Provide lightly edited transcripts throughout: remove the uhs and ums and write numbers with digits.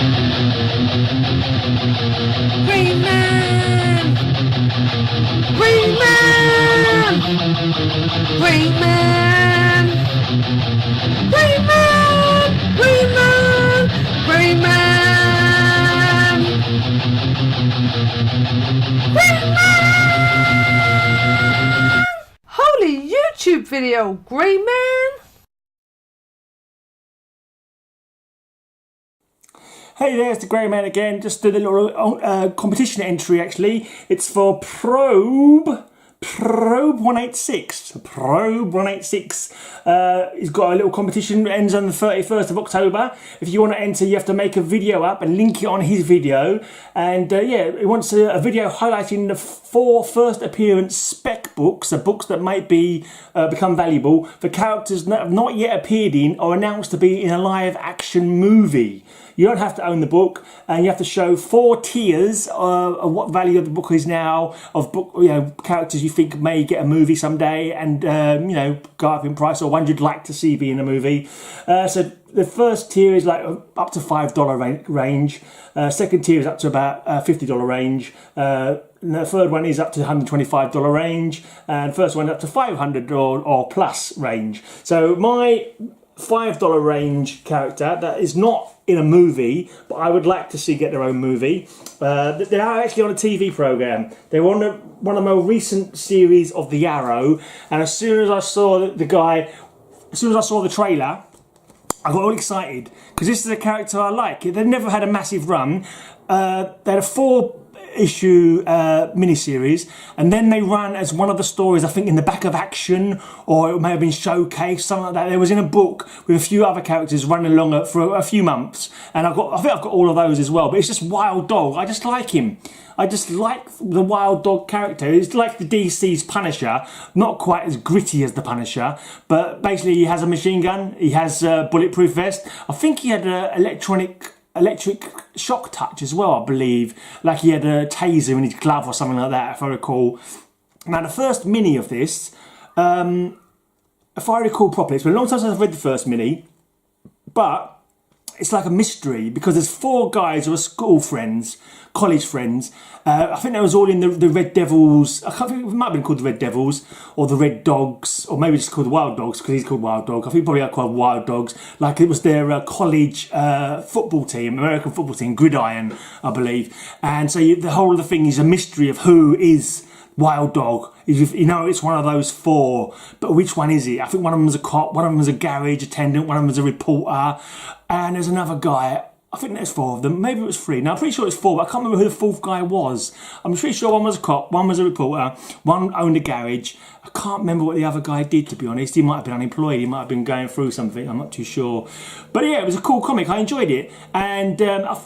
Green Man! Green Man! Green Man! Green Man! Green Man! Green Man! Green Man! Holy YouTube video, Green Man! Hey there, it's the Grey Man again. Just did a little competition entry actually. It's for Probe 186. Probe 186. He's got a little competition, ends on the 31st of October. If you want to enter, you have to make a video up and link it on his video. And yeah, he wants a video highlighting the 4 first appearance spec books, the books that might be become valuable for characters that have not yet appeared in or announced to be in a live action movie. You don't have to own the book, and you have to show 4 tiers of what value of the book is now, of book, characters you think may get a movie someday, and go up in price, or ones you'd like to see be in a movie. So the first tier is like up to $5 range. Second tier is up to about $50 range. The third one is up to $125 range, and first one up to $500 or plus range. So my $5 range character that is not in a movie, but I would like to see get their own movie. They are actually on a TV program. They were on one of the more recent series of The Arrow, and as soon as I saw the trailer, I got all excited because this is a character I like. They've never had a massive run. They had a 4-issue miniseries, and then they ran as one of the stories, I think, in the back of Action, or it may have been Showcase, something like that. They was in a book with a few other characters running along for a few months, and I think I've got all of those as well. But it's just Wild Dog. I just like him. I just like the Wild Dog character. It's like the DC's Punisher, not quite as gritty as the Punisher, but basically he has a machine gun, he has a bulletproof vest. I think he had an electric shock touch as well, I believe. Like he had a taser in his glove or something like that, if I recall. Now the first mini of this, if I recall properly, it's been a long time since I've read the first mini, but it's like a mystery because there's 4 guys who are school friends, college friends. I think they was all in the Red Devils. I can't think, it might have been called the Red Devils or the Red Dogs, or maybe just called the Wild Dogs because he's called Wild Dog. I think probably are called Wild Dogs. Like it was their college football team, American football team, Gridiron, I believe. And so the whole of the thing is a mystery of who is Wild Dog. It's one of those 4, but which one is it? I think one of them was a cop, one of them was a garage attendant, one of them was a reporter, and there's another guy. I think there's 4 of them. Maybe it was 3. Now I'm pretty sure it's 4, but I can't remember who the 4th guy was. I'm pretty sure one was a cop, one was a reporter, one owned a garage. I can't remember what the other guy did, to be honest. He might have been unemployed. He might have been going through something. I'm not too sure. But yeah, it was a cool comic. I enjoyed it, and I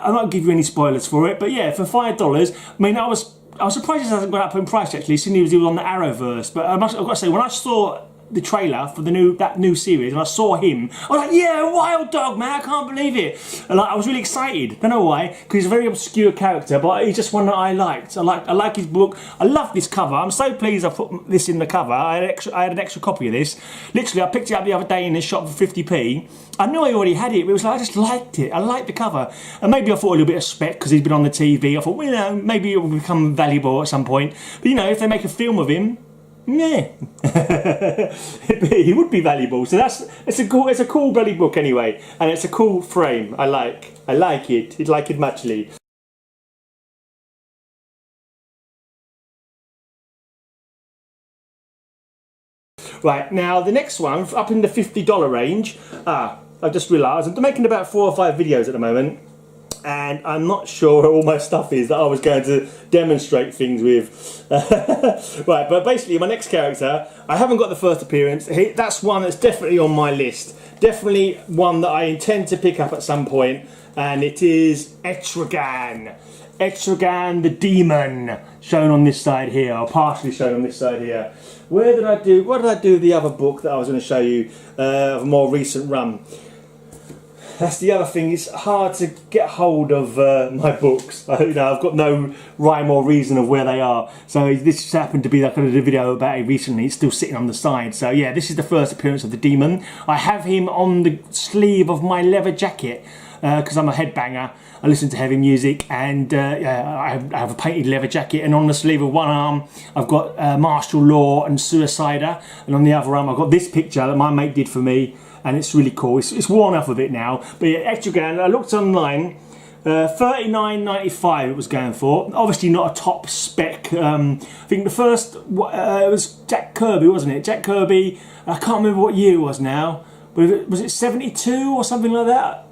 won't give you any spoilers for it. But yeah, for $5, I mean, I was surprised it hasn't gone up in price actually, since he was on the Arrowverse. But I've got to say, when I saw the trailer for that new series and I saw him, I was like, yeah, Wild Dog, man, I can't believe it. And I was really excited. Don't know why, because he's a very obscure character, but he's just one that I liked. I like his book. I love this cover. I'm so pleased I put this in the cover. I had an extra copy of this. Literally, I picked it up the other day in the shop for 50p. I knew I already had it, but it was like, I just liked it. I liked the cover. And maybe I thought a little bit of spec because he's been on the TV. I thought, well, maybe it will become valuable at some point. But if they make a film of him, yeah, he would be valuable. So it's a cool bloody book anyway, and it's a cool frame. I like it. I'd like it muchly. Right, now the next one, up in the $50 range. I've just realised I'm making about 4 or 5 videos at the moment, and I'm not sure where all my stuff is that I was going to demonstrate things with. Right, but basically my next character, I haven't got the first appearance. That's one that's definitely on my list. Definitely one that I intend to pick up at some point, and it is Etrigan. Etrigan the Demon, shown on this side here, or partially shown on this side here. What did I do with the other book that I was going to show you of a more recent run? that's the other thing. It's hard to get hold of my books. You know, I've got no rhyme or reason of where they are. So this just happened to be like I did a video about it recently. It's still sitting on the side. So yeah, this is the first appearance of the Demon. I have him on the sleeve of my leather jacket because I'm a headbanger. I listen to heavy music, and I have a painted leather jacket, and on the sleeve of one arm I've got martial law and suicider, and on the other arm I've got this picture that my mate did for me, and it's really cool. It's worn off a bit now, but yeah, Etrigan, I looked online, $39.95 it was going for. Obviously not a top spec. I think the first it was Jack Kirby, wasn't it? Jack Kirby, I can't remember what year it was now, but was it 72 or something like that?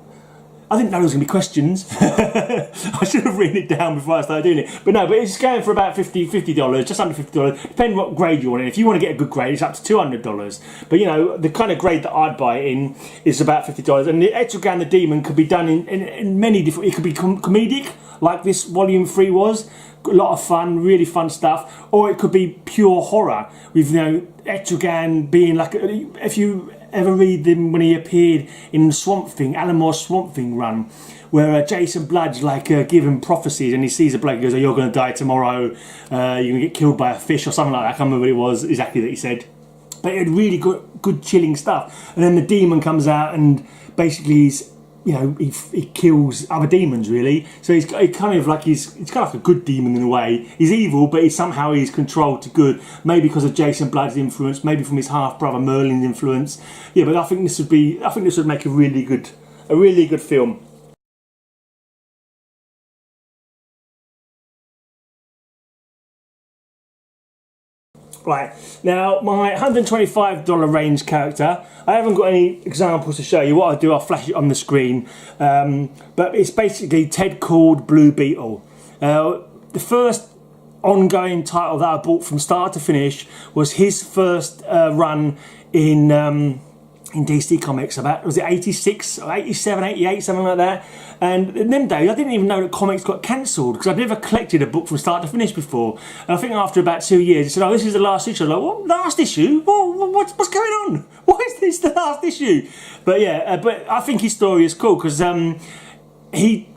I didn't know there was going to be questions. I should have written it down before I started doing it. But no, but it's going for about $50, just under $50, depending what grade you want in. If you want to get a good grade, it's up to $200. But you know, the kind of grade that I'd buy it in is about $50. And the Etrigan the Demon could be done in many different... It could be comedic, like this Volume 3 was. A lot of fun, really fun stuff. Or it could be pure horror, with, you know, Etrigan being like... If you ever read them when he appeared in Swamp Thing, Alan Moore's Swamp Thing run, where Jason Blood's like giving prophecies, and he sees a bloke and goes, "Oh, you're going to die tomorrow, you're going to get killed by a fish," or something like that. I can't remember what it was exactly that he said. But it had really good chilling stuff. And then the Demon comes out and basically he's... You know, he kills other demons, really. So he's kind of like he's kind of like a good demon in a way. He's evil, but somehow he's controlled to good. Maybe because of Jason Blood's influence, maybe from his half brother Merlin's influence. Yeah, but I think this would make a really good film. Right, now my $125 range character, I haven't got any examples to show you. What I'll do, I'll flash it on the screen. But it's basically Ted Kord Blue Beetle. The first ongoing title that I bought from start to finish was his first run in DC Comics, about, was it 86 or 87, 88, something like that. And in them days I didn't even know that comics got cancelled, because I'd never collected a book from start to finish before. And I think after about 2 years he said, "Oh, this is the last issue." I'm like, "What, last issue? What's going on? Why is this the last issue?" But yeah, but I think his story is cool, because he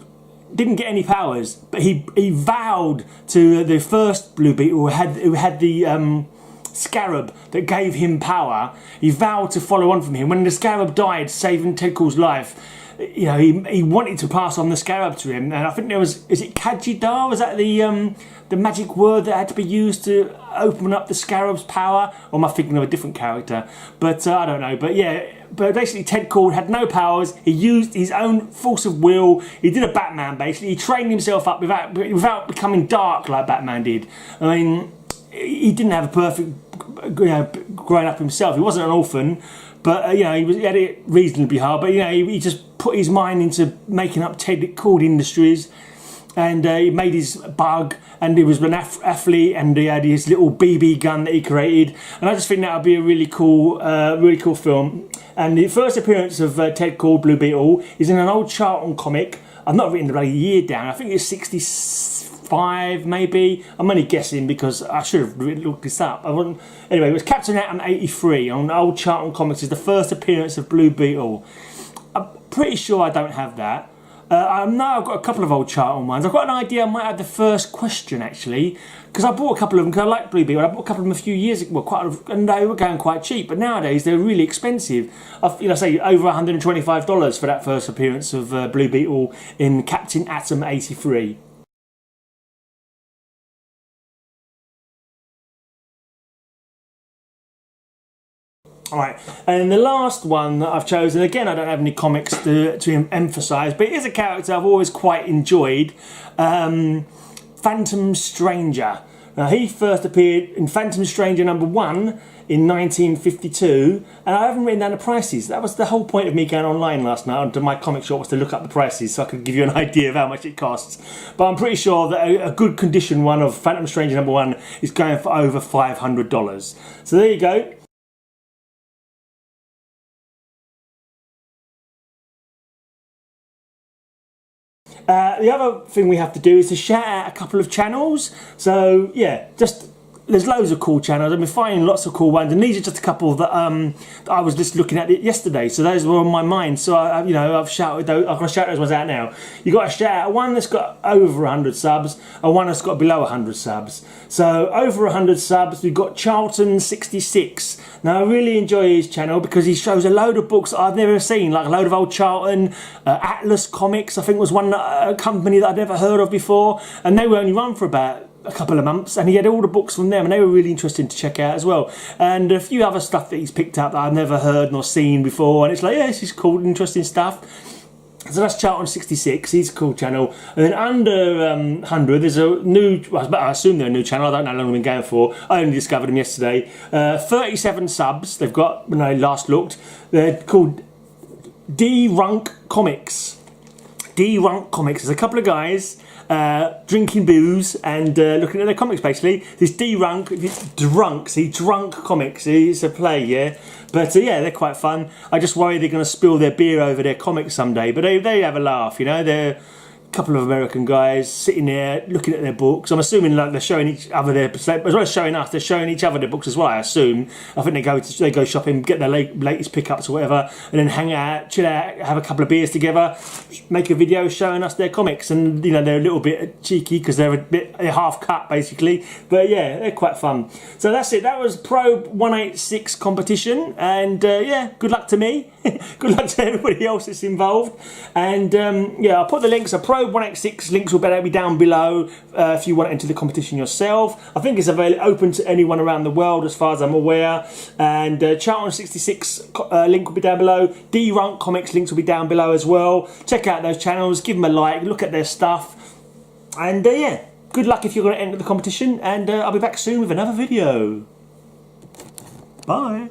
didn't get any powers, but he vowed to the first Blue Beetle who had the scarab that gave him power. He vowed to follow on from him. When the scarab died, saving Ted Kord's life, you know, he wanted to pass on the scarab to him. And I think there was, is it Kajidar? Was that the magic word that had to be used to open up the scarab's power? Or am I thinking of a different character? But I don't know. But yeah, but basically Ted Kord had no powers. He used his own force of will. He did a Batman, basically. He trained himself up without becoming dark like Batman did. I mean, he didn't have a perfect, you know, growing up himself. He wasn't an orphan, but you know, he had it reasonably hard. But you know, he just put his mind into making up Ted Kord Industries, and he made his bug, and he was an athlete, and he had his little BB gun that he created. And I just think that would be a really cool film. And the first appearance of Ted Kord Blue Beetle is in an old Charlton comic. I've not written the bloody year down. I think it's 65 maybe. I'm only guessing because I should have looked this up. Anyway, it was Captain Atom 83 on old Charlton Comics. Is the first appearance of Blue Beetle. I'm pretty sure I don't have that. I know I've got a couple of old Charlton ones. I've got an idea I might have the first question, actually, because I bought a couple of them because I like Blue Beetle. I bought a couple of them a few years ago, and they were going quite cheap. But nowadays they're really expensive. Say over $125 for that first appearance of Blue Beetle in Captain Atom 83. Alright, and the last one that I've chosen, again I don't have any comics to emphasise, but it is a character I've always quite enjoyed, Phantom Stranger. Now he first appeared in Phantom Stranger #1 in 1952, and I haven't written down the prices. That was the whole point of me going online last night onto my comic shop, was to look up the prices so I could give you an idea of how much it costs. But I'm pretty sure that a good condition one of Phantom Stranger #1 is going for over $500. So there you go. The other thing we have to do is to shout out a couple of channels. So yeah, just there's loads of cool channels. I've been finding lots of cool ones, and these are just a couple that that I was just looking at it yesterday. So those were on my mind. So I've shouted those. I'm gonna shout those ones out now. You got to shout out one that's got over 100 subs, and one that's got below 100 subs. So over 100 subs, we've got Charlton 66. Now I really enjoy his channel because he shows a load of books that I've never seen, like a load of old Charlton. Atlas Comics, I think, was one a company that I'd never heard of before, and they were only run for about a couple of months, and he had all the books from them, and they were really interesting to check out as well. And a few other stuff that he's picked up that I've never heard nor seen before, and it's like, yeah, this is cool, interesting stuff. So that's Charlton 66, he's a cool channel. And then under 100, there's a new, I assume they're a new channel, I don't know how long they've been going for. I only discovered them yesterday. 37 subs they've got when I last looked. They're called Dee Runk Comics. Dee Runk Comics. There's a couple of guys drinking booze and looking at their comics, basically. This Dee Runk, drunk comics. It's a play, yeah. But yeah, they're quite fun. I just worry they're going to spill their beer over their comics someday. But they have a laugh, you know. They're a couple of American guys sitting there looking at their books. I'm assuming like they're showing each other their, as well as showing us, they're showing each other their books as well, I assume. I think they go shopping, get their latest pickups or whatever, and then hang out, chill out, have a couple of beers together, make a video showing us their comics. And you know, they're a little bit cheeky because they're half cut basically, but yeah, they're quite fun. So that's it. That was Probe 186 competition, and yeah, good luck to me. Good luck to everybody else that's involved. And yeah, I'll put the links. Probe 186 links will be down below if you want to enter the competition yourself. I think it's open to anyone around the world as far as I'm aware. And Charlton 66 link will be down below. Dee Runk Comics links will be down below as well. Check out those channels, give them a like, look at their stuff. And yeah, good luck if you're going to enter the competition. And I'll be back soon with another video. Bye.